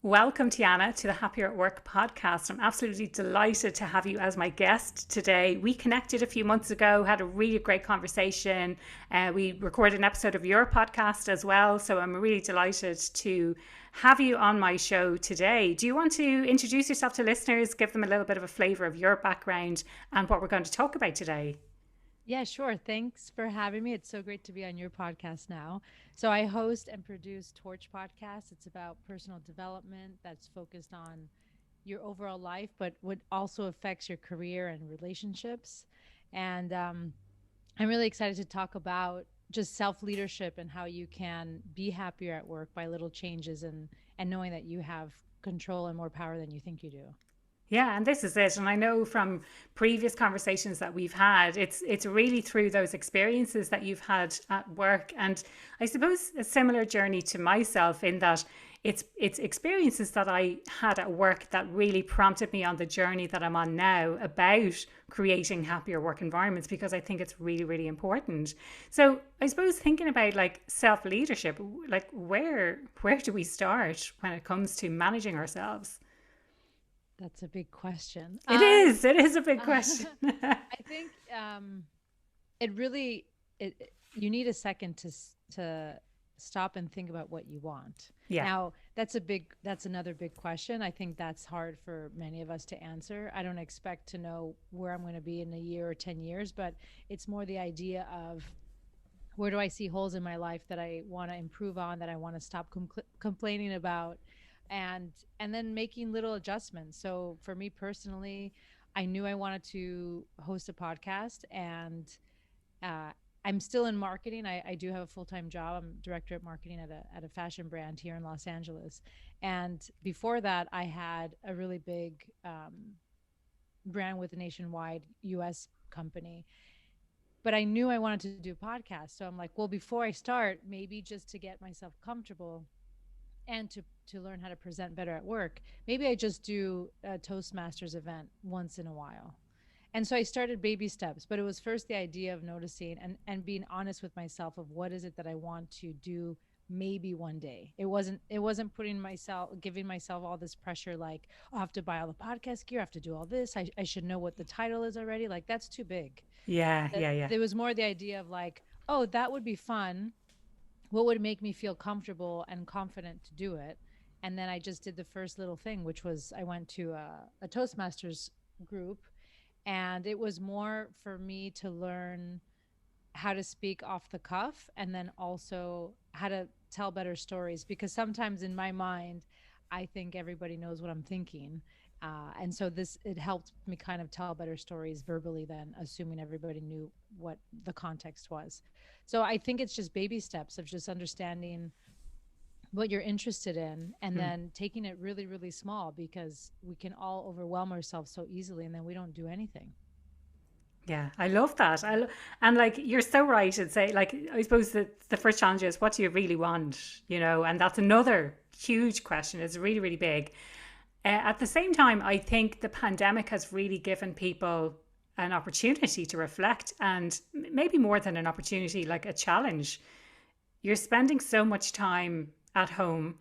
Welcome, Tiana, to the Happier at Work podcast. I'm absolutely delighted to have you as my guest today. We connected a few months ago, had a really great conversation. We recorded an episode of your podcast as well. So I'm really delighted to have you on my show today. Do you want to introduce yourself to listeners, give them a little bit of a flavour of your background and what we're going to talk about today? Yeah, sure. Thanks for having me. It's so great to be on your podcast now. So I host and produce Torch Podcast. It's about personal development that's focused on your overall life, but what also affects your career and relationships. And I'm really excited to talk about just self leadership and how you can be happier at work by little changes and knowing that you have control and more power than you think you do. Yeah, and this is it. And I know from previous conversations that we've had, it's really through those experiences that you've had at work. And I suppose a similar journey to myself in that it's experiences that I had at work that really prompted me on the journey that I'm on now about creating happier work environments because I think it's really, really important. So I suppose thinking about like self-leadership, like where do we start when it comes to managing ourselves? That's a big question. It is a big question. I think it really you need a second to stop and think about what you want. Yeah. Now, that's another big question. I think that's hard for many of us to answer. I don't expect to know where I'm going to be in a year or 10 years, but it's more the idea of where do I see holes in my life that I want to improve on, that I want to stop complaining about, and and then making little adjustments. So for me personally, I knew I wanted to host a podcast, and uh, I'm still in marketing. I do have a full-time job. I'm director of marketing at a fashion brand here in Los Angeles. And before that, I had a really big brand with a nationwide US company. But I knew I wanted to do a podcast. So I'm like, well, before I start, maybe just to get myself comfortable and to learn how to present better at work, maybe I just do a Toastmasters event once in a while. And so I started baby steps, but it was first the idea of noticing and being honest with myself of what is it that I want to do maybe one day. It wasn't putting myself giving myself all this pressure like, oh, I have to buy all the podcast gear, I have to do all this. I should know what the title is already. Like that's too big. Yeah, That yeah, yeah. there was more the idea of like, oh, that would be fun. What would make me feel comfortable and confident to do it? And then I just did the first little thing, which was I went to a Toastmasters group, and it was more for me to learn how to speak off the cuff and then also how to tell better stories, because sometimes in my mind I think everybody knows what I'm thinking, and so this it helped me kind of tell better stories verbally than assuming everybody knew what the context was. So I think it's just baby steps of just understanding what you're interested in and Hmm. then taking it really really small, because we can all overwhelm ourselves so easily and then we don't do anything. Yeah, I love that. And like you're so right. It's say like I suppose the first challenge is what do you really want, and that's another huge question. It's really really big. At the same time, I think the pandemic has really given people an opportunity to reflect, and maybe more than an opportunity, like a challenge. You're spending so much time at home.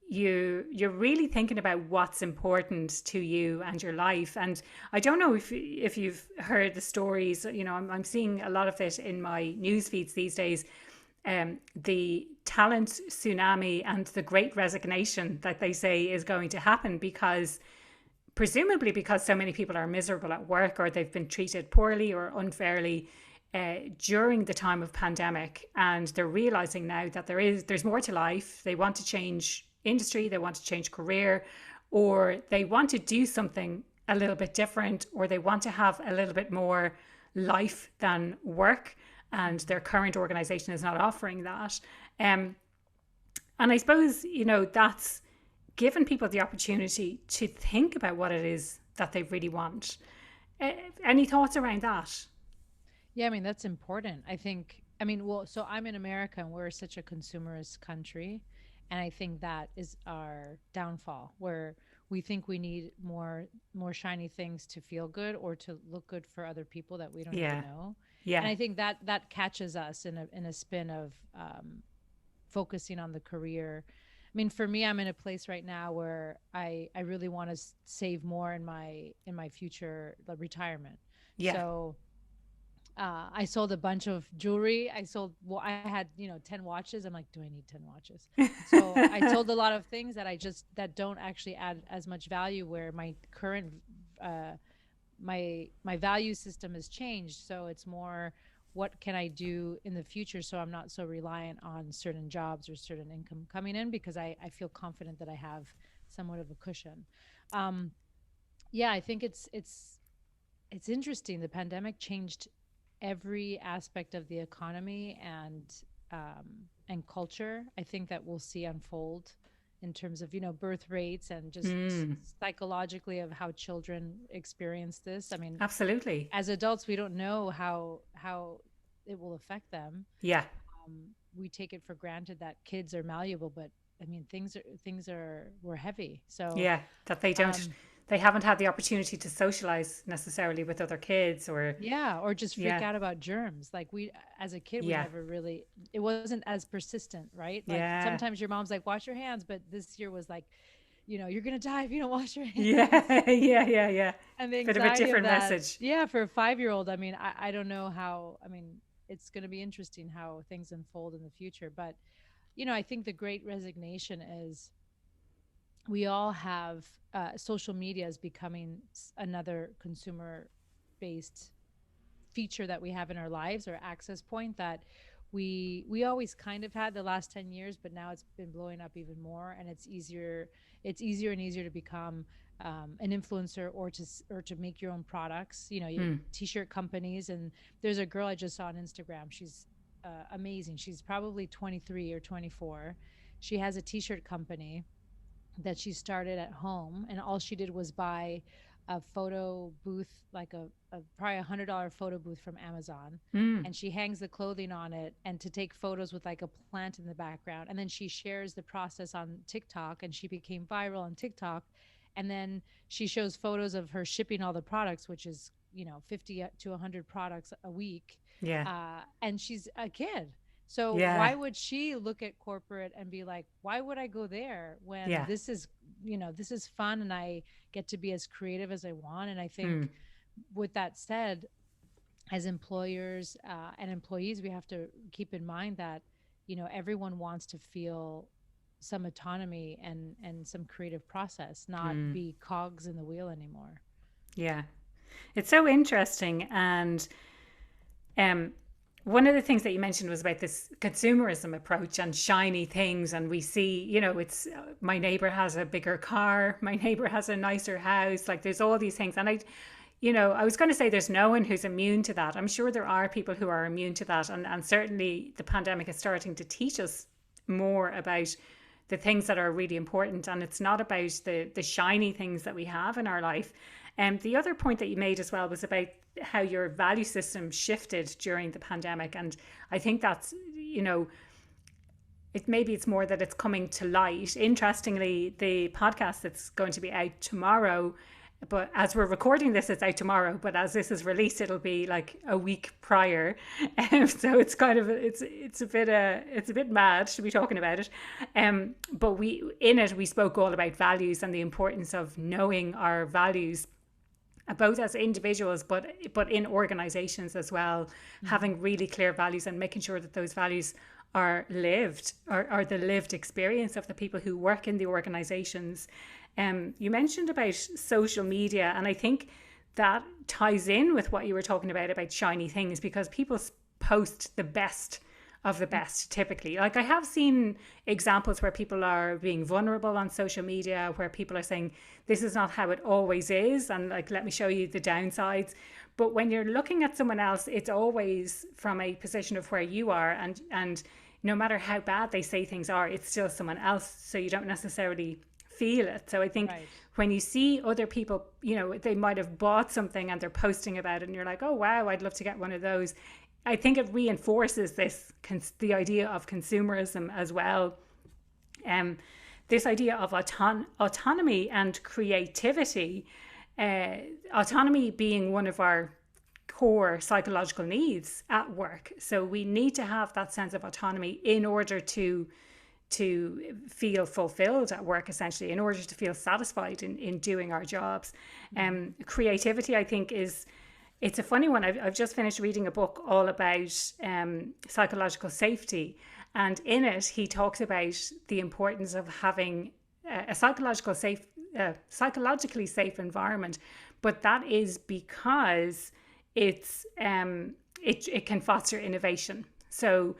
You're really thinking about what's important to you and your life. And I don't know if you've heard the stories. I'm seeing a lot of it in my news feeds these days. The talent tsunami and the great resignation that they say is going to happen because presumably because so many people are miserable at work or they've been treated poorly or unfairly during the time of pandemic, and they're realizing now that there's more to life. They want to change industry, they want to change career, or they want to do something a little bit different, or they want to have a little bit more life than work, and their current organization is not offering that. um, and I suppose that's given people the opportunity to think about what it is that they really want. Any thoughts around that? Yeah, I mean, that's important. I think, I mean, well, so I'm in America and we're such a consumerist country. And I think that is our downfall, where we think we need more shiny things to feel good or to look good for other people that we don't even Yeah, know. And yeah, I think that that catches us in a spin of focusing on the career mean, for me, I'm in a place right now where I really want to save more in my future retirement. Yeah. So I sold a bunch of jewelry. Well, I had, 10 watches. I'm like, do I need 10 watches? So I sold a lot of things that that don't actually add as much value, where my current, uh, my value system has changed. So it's more, what can I do in the future so I'm not so reliant on certain jobs or certain income coming in, because I feel confident that I have somewhat of a cushion. Um, yeah, I think it's interesting. The pandemic changed every aspect of the economy and culture. I think that we'll see unfold in terms of, birth rates and just Mm, psychologically of how children experience this. I mean, absolutely. as adults, we don't know how it will affect them. Yeah. We take it for granted that kids are malleable, but I mean, things are were heavy. So Yeah. That um, they haven't had the opportunity to socialize necessarily with other kids or, yeah, or just freak yeah. out about germs. Like, we, as a kid, we Yeah. never really, it wasn't as persistent, right? Like, Yeah. sometimes your mom's like, wash your hands, but this year was like, you're going to die if you don't wash your hands. Yeah. Yeah. Yeah. Yeah. And the Bit of a anxiety of different that. message. Yeah, for a 5-year-old, I mean, I don't know how, I mean, it's going to be interesting how things unfold in the future. But, I think the great resignation is we all have social media is becoming another consumer based feature that we have in our lives, or access point that we always kind of had the last 10 years, but now it's been blowing up even more, and it's easier and easier to become an influencer, or to make your own products, Mm. t-shirt companies. And there's a girl I just saw on Instagram. She's amazing. She's probably 23 or 24. She has a t-shirt company that she started at home, and all she did was buy a photo booth, like a probably $100 photo booth from Amazon, Mm. and she hangs the clothing on it, and to take photos with like a plant in the background, and then she shares the process on TikTok, and she became viral on TikTok. And then she shows photos of her shipping all the products, which is 50 to 100 products a week. Yeah. And she's a kid, so Yeah. why would she look at corporate and be like, why would I go there when Yeah. this is fun, and I get to be as creative as I want? And I Mm. think, with that said, as employers and employees, we have to keep in mind that, everyone wants to feel some autonomy and some creative process, not Mm. be cogs in the wheel anymore. Yeah. It's so interesting. And um, one of the things that you mentioned was about this consumerism approach and shiny things. And we see, it's my neighbor has a bigger car, my neighbor has a nicer house. Like there's all these things. And I was going to say there's no one who's immune to that. I'm sure there are people who are immune to that. And certainly the pandemic is starting to teach us more about the things that are really important. And it's not about the shiny things that we have in our life. And the other point that you made as well was about how your value system shifted during the pandemic. And I think that's, it's more that it's coming to light. Interestingly, the podcast that's going to be out tomorrow, but as we're recording this, it's out tomorrow. But as this is released, it'll be like a week prior, so it's kind of it's a bit mad to be talking about it. But we spoke all about values and the importance of knowing our values, both as individuals, but in organizations as well, Mm-hmm. having really clear values and making sure that those values are lived, or the lived experience of the people who work in the organizations. You mentioned about social media, and I think that ties in with what you were talking about shiny things, because people post the best of the best typically. Like I have seen examples where people are being vulnerable on social media, where people are saying this is not how it always is, and like let me show you the downsides. But when you're looking at someone else, it's always from a position of where you are, and no matter how bad they say things are, it's still someone else, so you don't necessarily feel it. So I think Right. when you see other people, they might have bought something and they're posting about it, and you're like, oh wow, I'd love to get one of those. I think it reinforces the idea of consumerism as well. This idea of autonomy and creativity, uh, autonomy being one of our core psychological needs at work. So we need to have that sense of autonomy in order to feel fulfilled at work, essentially, in order to feel satisfied in doing our jobs. Creativity, I think, it's a funny one. I've just finished reading a book all about psychological safety, and in it he talks about the importance of having a psychologically safe environment, but that is because it can foster innovation. So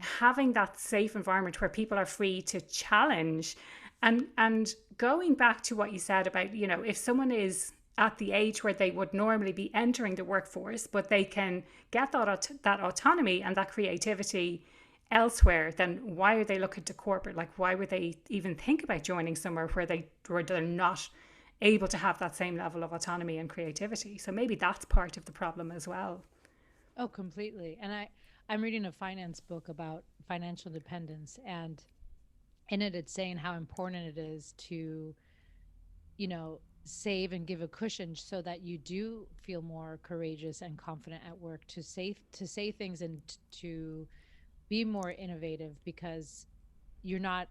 having that safe environment where people are free to challenge, and going back to what you said about, if someone is at the age where they would normally be entering the workforce, but they can get that autonomy and that creativity elsewhere, then why are they looking to corporate? Like, why would they even think about joining somewhere where they're not able to have that same level of autonomy and creativity? So maybe that's part of the problem as well. Oh, completely. And I'm reading a finance book about financial independence, and in it, it's saying how important it is to, save and give a cushion so that you do feel more courageous and confident at work, to say things and to be more innovative, because you're not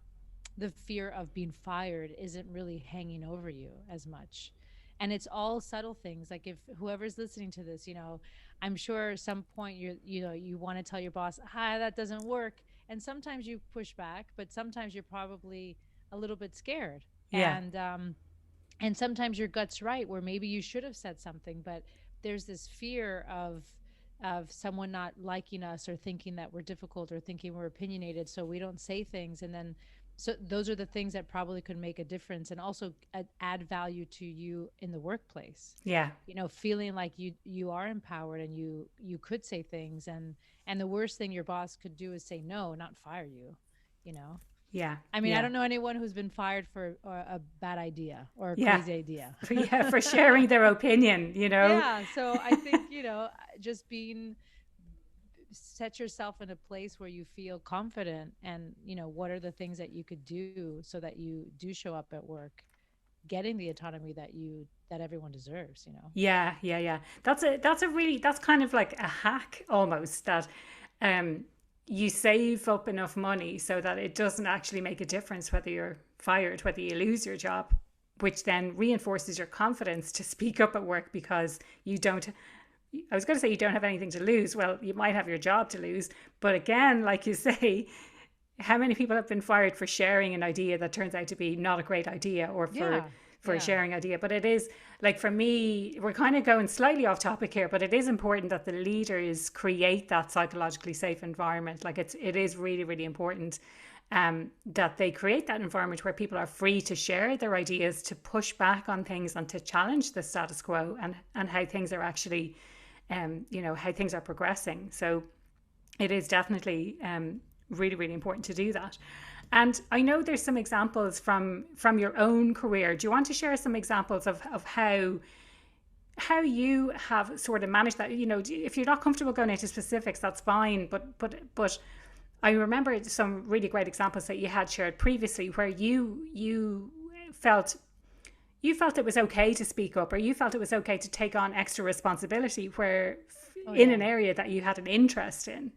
the fear of being fired isn't really hanging over you as much. And it's all subtle things. Like, if whoever's listening to this, I'm sure at some point you want to tell your boss, hi, that doesn't work. And sometimes you push back, but sometimes you're probably a little bit scared. Yeah. And sometimes your gut's right, where maybe you should have said something, but there's this fear of someone not liking us, or thinking that we're difficult, or thinking we're opinionated, so we don't say things. And then, so those are the things that probably could make a difference, and also add value to you in the workplace. Yeah. Feeling like you are empowered, and you could say things, and the worst thing your boss could do is say no, not fire you. you know Yeah. I mean, I Yeah. don't know anyone who's been fired for a bad idea or a Yeah. crazy idea. Yeah, for sharing their opinion. Yeah, so I think, just being set yourself in a place where you feel confident, and what are the things that you could do so that you do show up at work getting the autonomy that everyone deserves. Yeah, yeah, yeah. That's kind of like a hack almost, that um you save up enough money so that it doesn't actually make a difference whether you're fired, whether you lose your job, which then reinforces your confidence to speak up at work, because you don't I was going to say you don't have anything to lose. Well, you might have your job to lose, but again, like you say, how many people have been fired for sharing an idea that turns out to be not a great idea, or Yeah, for a yeah, sharing idea? But it is, like, for me, we're kind of going slightly off topic here, but it is important that the leaders create that psychologically safe environment. Like, it is really, really important that they create that environment where people are free to share their ideas, to push back on things, and to challenge the status quo, and how things are actually how things are progressing. So it is definitely really, really important to do that. And I know there's some examples from your own career. Do you want to share some examples of how you have sort of managed that? If you're not comfortable going into specifics, that's fine. But I remember some really great examples that you had shared previously, where felt you felt it was okay to speak up, or you felt it was okay to take on extra responsibility where oh in an yeah. area that you had an interest in.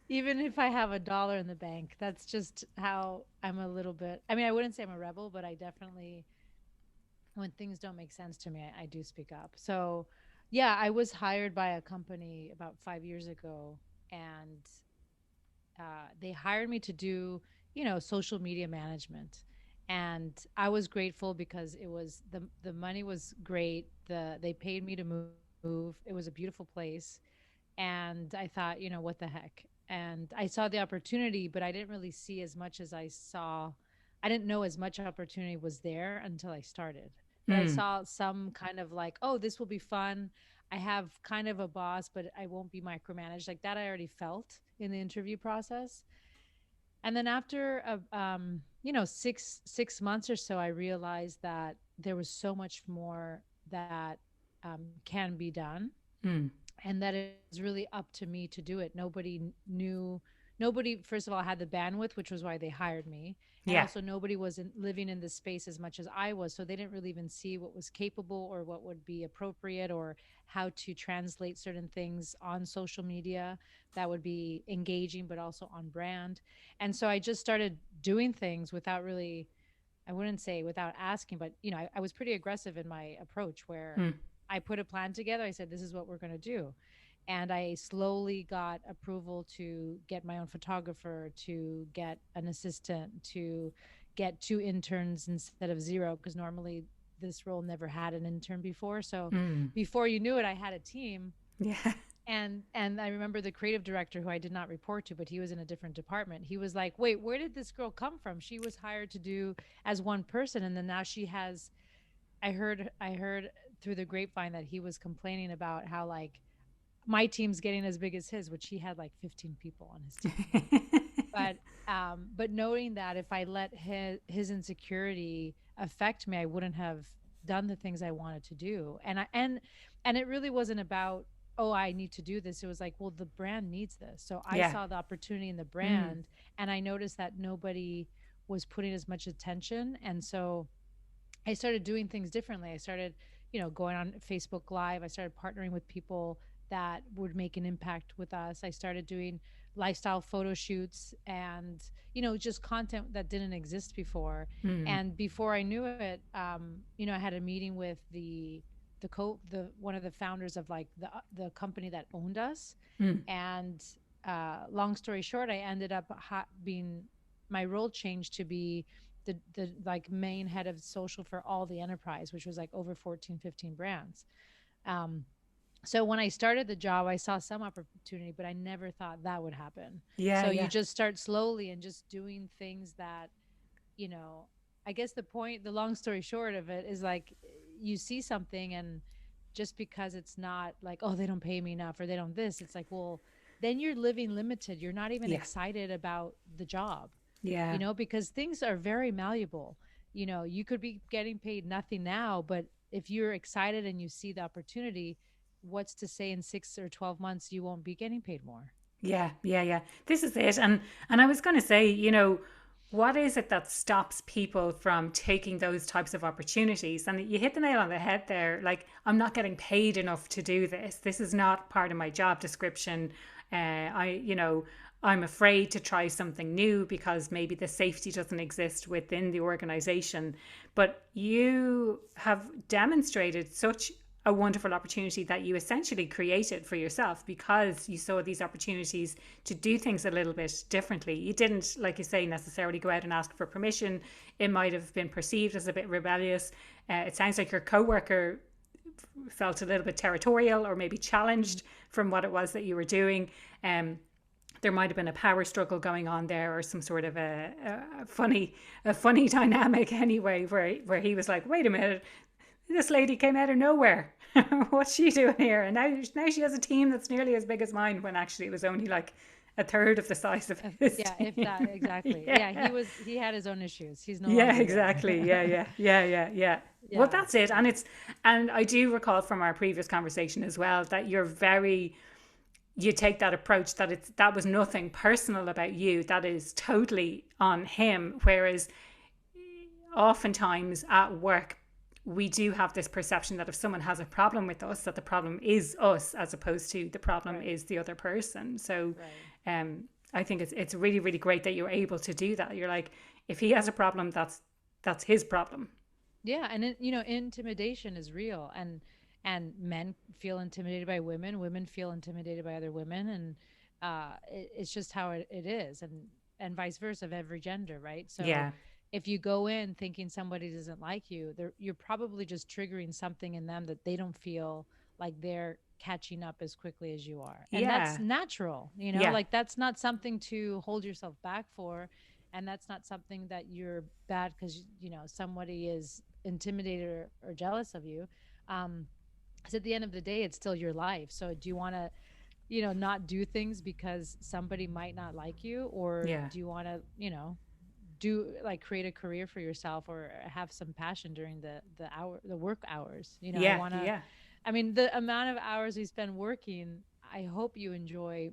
Even if I have $1 in the bank, that's just how I'm a little bit. I mean, I wouldn't say I'm a rebel, but I definitely, when things don't make sense to me, I do speak up. So, yeah, I was hired by a company about 5 years ago, and they hired me to do, social media management. And I was grateful because the money was great. They paid me to move. It was a beautiful place, and I thought, what the heck? And I saw the opportunity, but I didn't really see as much as I saw. I didn't know as much opportunity was there until I started. But I Mm. saw some kind of like, oh, this will be fun. I have kind of a boss, but I won't be micromanaged. Like that, I already felt in the interview process. And then after, 6 months or so, I realized that there was so much more that can be done, Mm. and that it was really up to me to do it. Nobody knew, nobody, first of all, had the bandwidth, which was why they hired me. And Yeah. also nobody was living in the space as much as I was. So they didn't really even see what was capable or what would be appropriate or how to translate certain things on social media that would be engaging, but also on brand. And so I just started doing things without really, I wouldn't say without asking, but I was pretty aggressive in my approach where Mm. I put a plan together. I said, this is what we're going to do. And I slowly got approval to get my own photographer, to get an assistant, to get 2 interns instead of zero, because normally this role never had an intern before. So Mm. before you knew it, I had a team. Yeah. And I remember the creative director, who I did not report to, but he was in a different department. He was like, "Wait, where did this girl come from? She was hired to do as one person, and then now she has." I heard through the grapevine that he was complaining about how, like, my team's getting as big as his, which he had like 15 people on his team. But but knowing that if I let his insecurity affect me, I wouldn't have done the things I wanted to do. And it really wasn't about, oh, I need to do this. It was like, well, the brand needs this. So I Yeah. saw the opportunity in the Mm. brand, and I noticed that nobody was putting as much attention. And so I started doing things differently. I started, going on Facebook Live. I started partnering with people that would make an impact with us. I started doing lifestyle photo shoots and, just content that didn't exist before. Mm. And before I knew it, I had a meeting with the one of the founders of, like, the company that owned us. Mm. And long story short, I ended up being, my role changed to be the like main head of social for all the enterprise, which was like over 14, 15 brands. um so when I started the job, I saw some opportunity, but I never thought that would happen. Yeah. So you Yeah. just start slowly and just doing things that, you know I guess the long story short of it is, like, you see something, and just because it's not like, oh, they don't pay me enough or they don't this, it's like, well, then you're living limited. You're not even Yeah. excited about the job, Yeah. because things are very malleable. You could be getting paid nothing now, but if you're excited and you see the opportunity, what's to say in 6 or 12 months you won't be getting paid more? Yeah, yeah, yeah. This is it. And I was going to say, what is it that stops people from taking those types of opportunities? And you hit the nail on the head there. Like, I'm not getting paid enough to do this. This is not part of my job description. I'm afraid to try something new because maybe the safety doesn't exist within the organization. But you have demonstrated such a wonderful opportunity that you essentially created for yourself because you saw these opportunities to do things a little bit differently. You didn't, like you say, necessarily go out and ask for permission. It might have been perceived as a bit rebellious. It sounds like your coworker felt a little bit territorial or maybe challenged from what it was that you were doing. There might have been a power struggle going on there, or some sort of a funny dynamic anyway, where he was like, "Wait a minute, this lady came out of nowhere. What's she doing here?" And now she has a team that's nearly as big as mine, when actually it was only like a third of the size of his Yeah, if that, team. exactly. Yeah, Yeah. he had his own issues. He's no Yeah, longer exactly. Yeah, there. yeah, yeah, yeah, yeah. Well, Yeah, that's it. yeah. And I do recall from our previous conversation as well that you take that approach that that was nothing personal about you. That is totally on him. Whereas oftentimes at work, we do have this perception that if someone has a problem with us, that the problem is us, as opposed to the problem Right, is the other person. So right. I think it's really, really great that you're able to do that. You're like, if he has a problem, that's his problem. Yeah, and intimidation is real, and men feel intimidated by women, women feel intimidated by other women, and it's just how it is, and vice versa of every gender, right? So Yeah. if you go in thinking somebody doesn't like you, you're probably just triggering something in them that they don't feel like they're catching up as quickly as you are. And that's Yeah. natural, Yeah. like, that's not something to hold yourself back for. And that's not something that you're bad because somebody is intimidated or jealous of you. Because at the end of the day, it's still your life. So do you want to, not do things because somebody might not like you, or Yeah. do you want to, do, like, create a career for yourself or have some passion during the work hours? I Yeah. want to. Yeah. I mean, the amount of hours we spend working, I hope you enjoy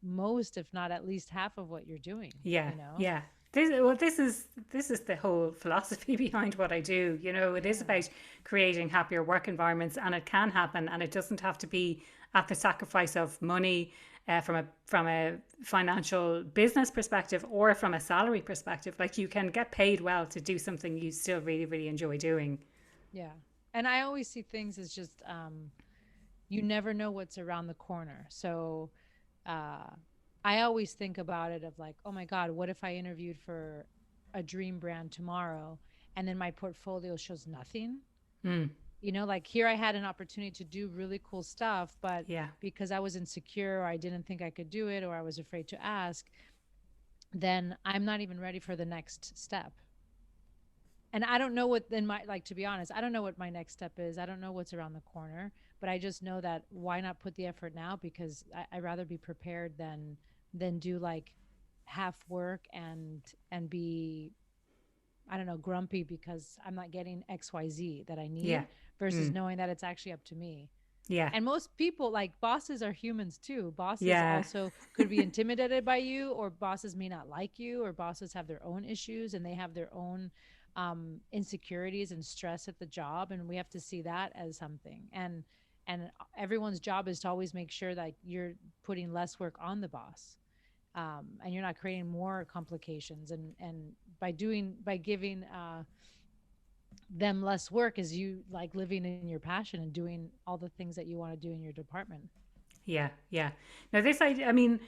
most, if not at least half of what you're doing, Yeah, you know? yeah. This is the whole philosophy behind what I do. It is Yeah. about creating happier work environments, and it can happen, and it doesn't have to be at the sacrifice of money, from a financial business perspective or from a salary perspective. Like, you can get paid well to do something you still really, really enjoy doing. Yeah. And I always see things as just you never know what's around the corner. So uh I always think about it of like, oh my God, what if I interviewed for a dream brand tomorrow and then my portfolio shows nothing? Mm, Like here I had an opportunity to do really cool stuff, but yeah, because I was insecure or I didn't think I could do it or I was afraid to ask, then I'm not even ready for the next step. And I don't know what then my like to be honest, I don't know what my next step is. I don't know what's around the corner, but I just know that why not put the effort now because I'd rather be prepared than do like half work and be I don't know grumpy because I'm not getting XYZ that I yeah, need versus mm, knowing that it's actually up to me. yeah, And most people, like bosses, are humans too. Bosses yeah, also could be intimidated by you, or bosses may not like you, or bosses have their own issues and they have their own insecurities and stress at the job. And we have to see that as something. And everyone's job is to always make sure that you're putting less work on the boss. And you're not creating more complications and by giving them less work is you like living in your passion and doing all the things that you want to do in your department. yeah, yeah. Now, I mean,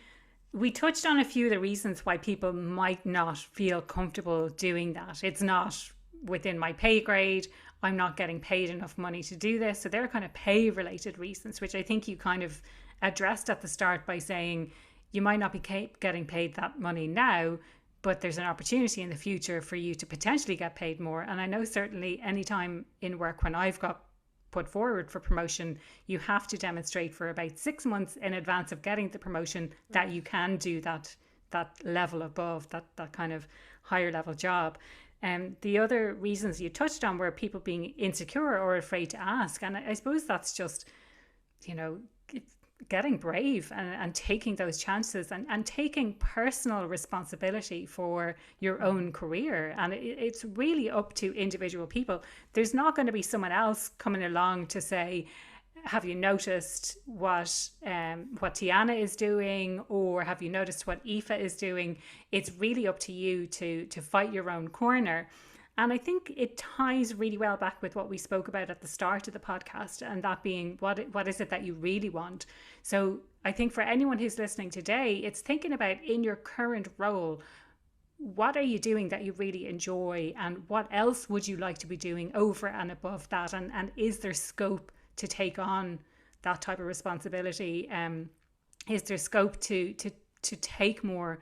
we touched on a few of the reasons why people might not feel comfortable doing that. It's not within my pay grade. I'm not getting paid enough money to do this. So they're kind of pay related reasons, which I think you kind of addressed at the start by saying you might not be getting paid that money now, but there's an opportunity in the future for you to potentially get paid more. And I know certainly anytime in work when I've got put forward for promotion, you have to demonstrate for about 6 months in advance of getting the promotion that Right. you can do that level above that kind of higher level job. And the other reasons you touched on were people being insecure or afraid to ask, and I suppose that's just you know getting brave and taking those chances and taking personal responsibility for your Mm-hmm. own career. And it's really up to individual people. There's not going to be someone else coming along to say, have you noticed what Tiana is doing, or have you noticed what Aoife is doing? It's really up to you to fight your own corner. And I think it ties really well back with what we spoke about at the start of the podcast, and that being what is it that you really want. So I think for anyone who's listening today, it's thinking about in your current role, what are you doing that you really enjoy, and what else would you like to be doing over and above that, and is there scope to take on that type of responsibility? Is there scope to take more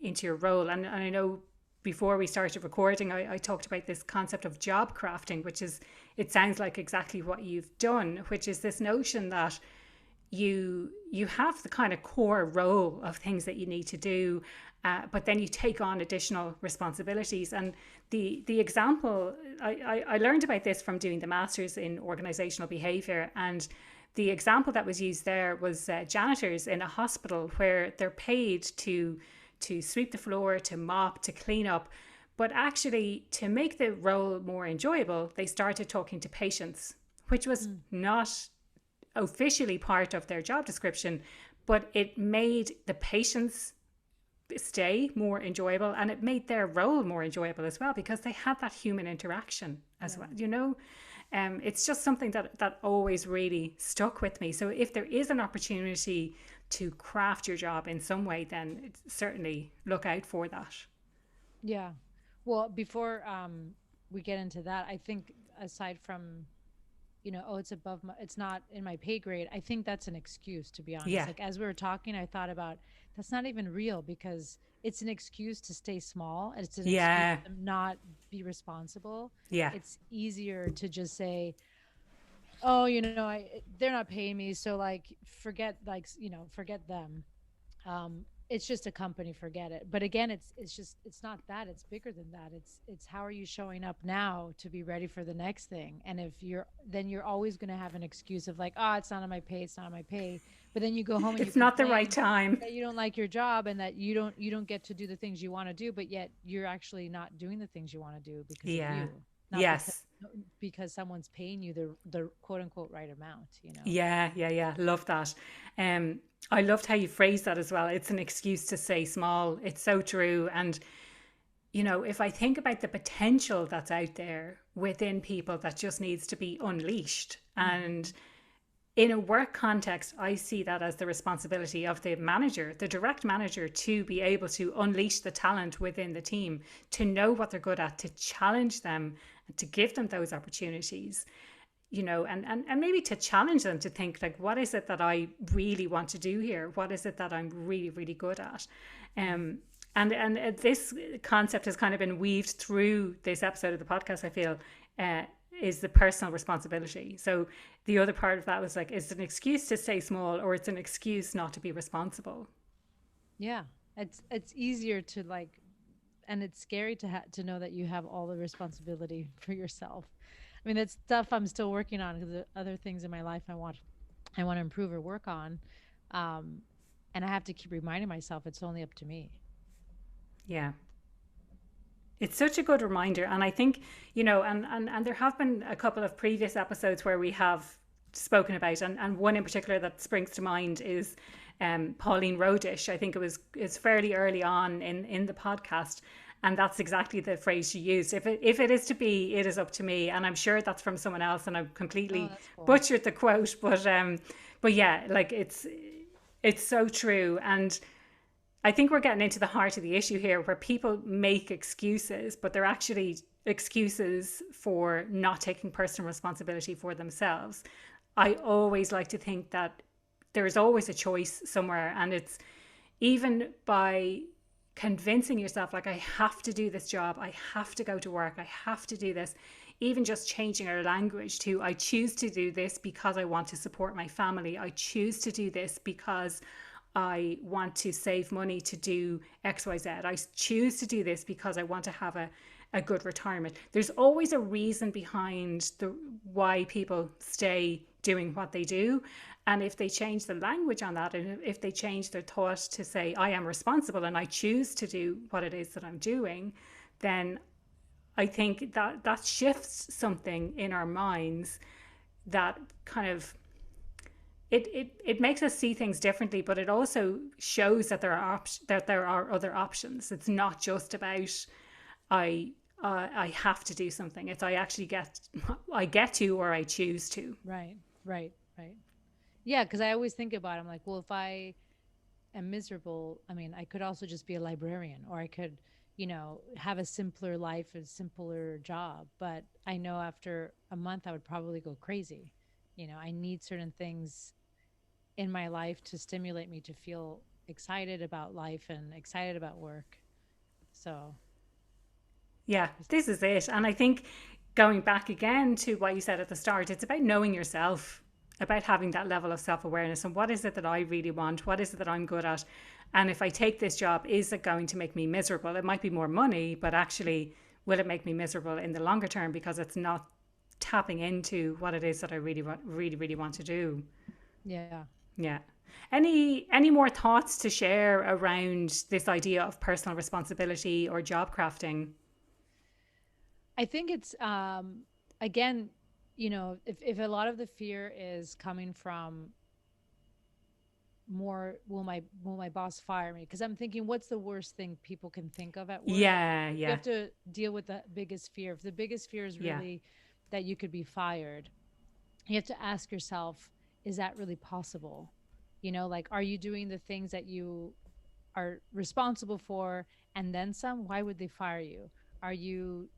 into your role? And I know before we started recording, I talked about this concept of job crafting, which is, it sounds like exactly what you've done, which is this notion that you have the kind of core role of things that you need to do, but then you take on additional responsibilities. And the example I learned about this from doing the masters in organizational behavior, and the example that was used there was janitors in a hospital where they're paid to sweep the floor, to mop, to clean up. But actually, to make the role more enjoyable, they started talking to patients, which was Mm. not officially part of their job description, but it made the patients stay more enjoyable, and it made their role more enjoyable as well because they had that human interaction as Yeah. well. It's just something that always really stuck with me. So if there is an opportunity to craft your job in some way, then certainly look out for that. Yeah. Well, before we get into that, I think aside from, oh, it's above my, it's not in my pay grade. I think that's an excuse, to be honest. Yeah, Like as we were talking, I thought about that's not even real because it's an excuse to stay small. And it's an excuse yeah, to not be responsible. yeah, It's easier to just say, oh, they're not paying me, so like forget them. it's just a company, forget it. But again, it's not that, it's bigger than that. It's how are you showing up now to be ready for the next thing? And if you're then you're always going to have an excuse of like, oh, it's not on my pay, it's not on my pay. But then you go home and you It's not the right complain time. that you don't like your job and that you don't get to do the things you want to do, but yet you're actually not doing the things you want to do because of Yeah. you, not Yes. because someone's paying you the quote unquote right amount, you know. Yeah, yeah, yeah. Love that. Um, I loved how you phrased that as well. It's an excuse to stay small. It's so true. And, you know, if I think about the potential that's out there within people that just needs to be unleashed. And Hmm. in a work context, I see that as the responsibility of the manager, the direct manager, to be able to unleash the talent within the team, to know what they're good at, to challenge them, and to give them those opportunities, you know, and maybe to challenge them to think like, what is it that I really want to do here? What is it that I'm really, really good at? Um, and this concept has kind of been weaved through this episode of the podcast, I feel, uh, is the personal responsibility. So the other part of that was like, is it an excuse to stay small or it's an excuse not to be responsible? Yeah, it's easier to like, and it's scary to to know that you have all the responsibility for yourself. I mean, that's stuff I'm still working on because the other things in my life I want to improve or work on, um, and I have to keep reminding myself it's only up to me. Yeah. It's such a good reminder. And I think, you know, and there have been a couple of previous episodes where we have spoken about, and one in particular that springs to mind is Pauline Rodish. I think it's fairly early on in the podcast. And that's exactly the phrase she used. If it is to be, it is up to me. And I'm sure that's from someone else, and I've Oh, completely that's cool. butchered the quote. But yeah, like it's so true. And I think we're getting into the heart of the issue here where people make excuses, but they're actually excuses for not taking personal responsibility for themselves. I always like to think that there is always a choice somewhere, and it's even by convincing yourself, like, I have to do this job, I have to go to work, I have to do this. Even just changing our language to, I choose to do this because I want to support my family. I choose to do this because I want to save money to do XYZ. I choose to do this because I want to have a good retirement. There's always a reason behind the why people stay doing what they do. And if they change the language on that, and if they change their thought to say, I am responsible and I choose to do what it is that I'm doing, then I think that that shifts something in our minds that kind of it makes us see things differently, but it also shows that that there are other options. It's not just about I I have to do something. It's I get to or I choose to. Right, right, right. Yeah, because I always think about it, I'm like, well, if I am miserable, I mean, I could also just be a librarian, or I could, have a simpler life, a simpler job. But I know after a month, I would probably go crazy. I need certain things in my life to stimulate me to feel excited about life and excited about work. So, Yeah, this is it. And I think going back again to what you said at the start, it's about knowing yourself, about having that level of self awareness and what is it that I really want? What is it that I'm good at? And if I take this job, is it going to make me miserable? It might be more money, but actually, will it make me miserable in the longer term because it's not tapping into what it is that I really, really want to do? yeah. Yeah. Any more thoughts to share around this idea of personal responsibility or job crafting? I think it's again, if a lot of the fear is coming from more will my boss fire me, because I'm thinking what's the worst thing people can think of at work. Yeah, You yeah, have to deal with the biggest fear. If the biggest fear is yeah. really that you could be fired, you have to ask yourself, is that really possible? Like, are you doing the things that you are responsible for and then some? Why would they fire you? Are you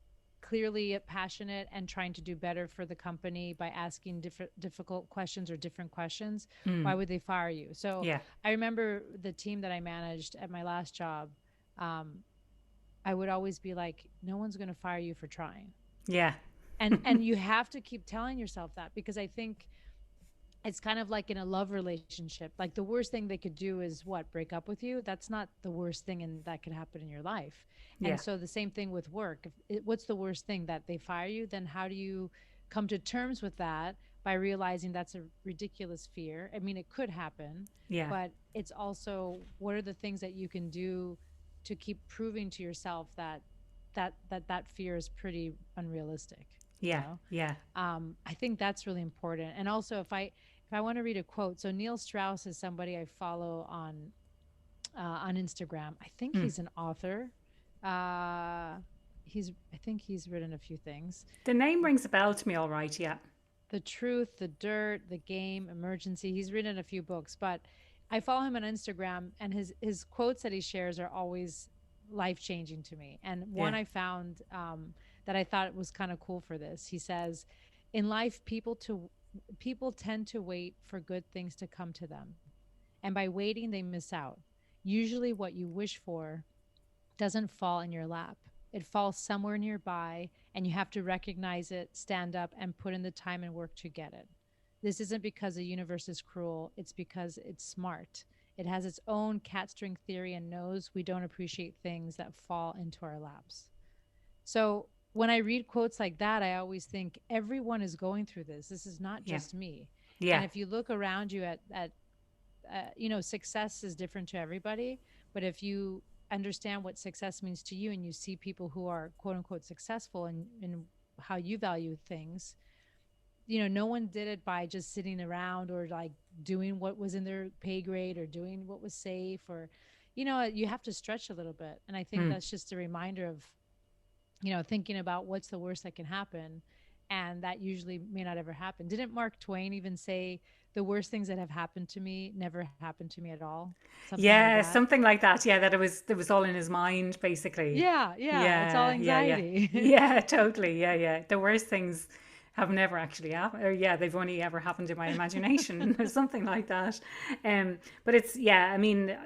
clearly passionate and trying to do better for the company by asking difficult questions or different questions? Why would they fire you? So Yeah. I remember the team that I managed at my last job. um, I would always be like, no one's going to fire you for trying. Yeah. And you have to keep telling yourself that, because I think it's kind of like in a love relationship. Like the worst thing they could do is what? Break up with you? That's not the worst thing that could happen in your life. Yeah. And so the same thing with work. What's the worst thing? That they fire you? Then how do you come to terms with that by realizing that's a ridiculous fear? I mean, it could happen, Yeah. but it's also what are the things that you can do to keep proving to yourself that that fear is pretty unrealistic, you Yeah. know? Yeah. I think that's really important. And also, if I want to read a quote, so Neill Strauss is somebody I follow on Instagram. I think Hmm. he's an author. Uh, I think he's written a few things. The name rings a bell to me, all right. Yeah. The Truth, The Dirt, The Game, Emergency. He's written a few books, but I follow him on Instagram, and his quotes that he shares are always life changing to me. And one Yeah. I found that I thought was kind of cool for this. He says, "In life, people tend to wait for good things to come to them, and by waiting, they miss out. Usually, what you wish for doesn't fall in your lap. It falls somewhere nearby, and you have to recognize it, stand up, and put in the time and work to get it. This isn't because the universe is cruel, it's because it's smart. It has its own cat string theory and knows we don't appreciate things that fall into our laps." So when I read quotes like that, I always think everyone is going through this. This is not Yeah. just me. And Yeah. if you look around you at success is different to everybody. But if you understand what success means to you and you see people who are quote unquote successful in how you value things, no one did it by just sitting around or like doing what was in their pay grade or doing what was safe or, you have to stretch a little bit. And I think Hmm. that's just a reminder of, thinking about what's the worst that can happen. And that usually may not ever happen. Didn't Mark Twain even say the worst things that have happened to me never happened to me at all? Something like Yeah. that. Something like that. Yeah. That it was all in his mind, basically. Yeah, yeah. It's all Yeah. Yeah. Yeah. anxiety. Yeah. Totally. Yeah. Yeah. The worst things have never actually happened, or yeah, they've only ever happened in my imagination, or something like that. But it's yeah. I mean,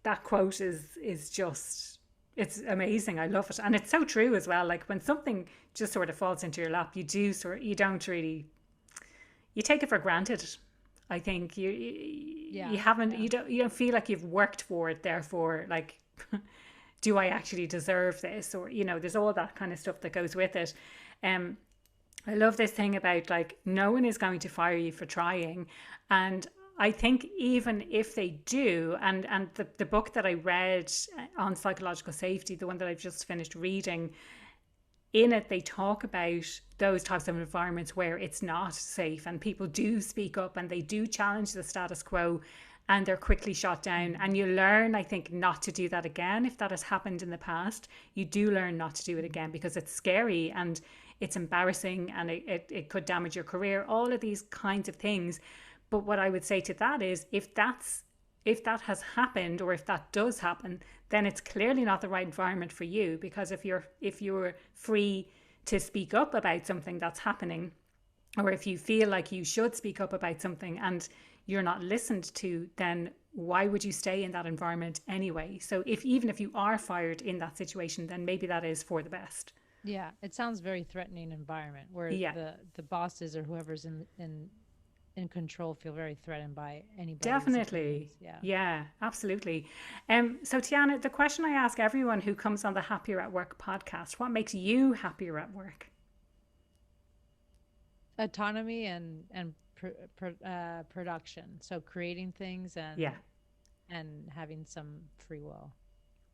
that quote is just it's amazing. I love it, and it's so true as well. Like when something just sort of falls into your lap, you don't really you take it for granted. I think you Yeah, haven't yeah. you don't feel like you've worked for it. Therefore, like, do I actually deserve this? Or there's all that kind of stuff that goes with it. Um, I love this thing about like no one is going to fire you for trying, and I think even if they do, and the book that I read on psychological safety, the one that I've just finished reading, in it they talk about those types of environments where it's not safe and people do speak up and they do challenge the status quo and they're quickly shot down, Mm, and you learn, I think, not to do that again. If that has happened in the past, you do learn not to do it again because it's scary and it's embarrassing and it could damage your career, all of these kinds of things. But what I would say to that is if that has happened or if that does happen, then it's clearly not the right environment for you, because if you're free to speak up about something that's happening, or if you feel like you should speak up about something and you're not listened to, then why would you stay in that environment anyway? So if even if you are fired in that situation, then maybe that is for the best. yeah. It sounds very threatening environment where Yeah, the bosses or whoever's in control feel very threatened by anybody's opinions. definitely. Yeah. Yeah, absolutely. So Tiana, the question I ask everyone who comes on the Happier at Work podcast: what makes you happier at work? Autonomy and production. So creating things Yeah, and having some free will.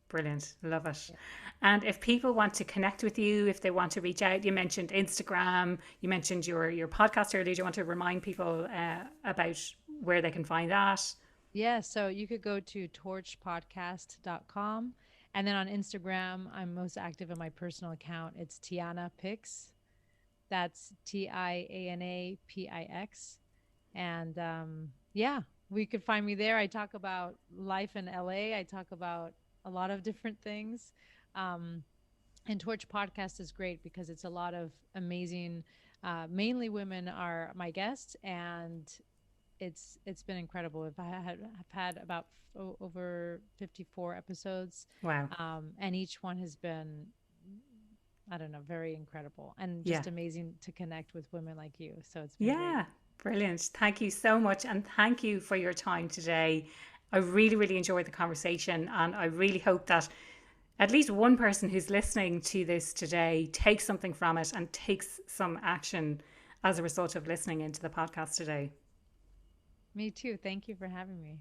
brilliant. Love it. Yeah. And if people want to connect with you, if they want to reach out, you mentioned Instagram, you mentioned your podcast earlier. Do you want to remind people about where they can find that? Yeah, so you could go to torchpodcast.com. And then on Instagram, I'm most active in my personal account. It's Tiana Pix. That's TIANAPIX. And yeah, we could find me there. I talk about life in LA, I talk about a lot of different things. Um, and Torch Podcast is great because it's a lot of amazing, mainly women are my guests, and it's been incredible. I've had about over 54 episodes, Wow. and each one has been, I don't know, very incredible and Yeah. just amazing to connect with women like you. So it's been great. Yeah. Brilliant. Thank you so much. And thank you for your time today. I really, really enjoyed the conversation. And I really hope that at least one person who's listening to this today takes something from it and takes some action as a result of listening into the podcast today. Me too. Thank you for having me.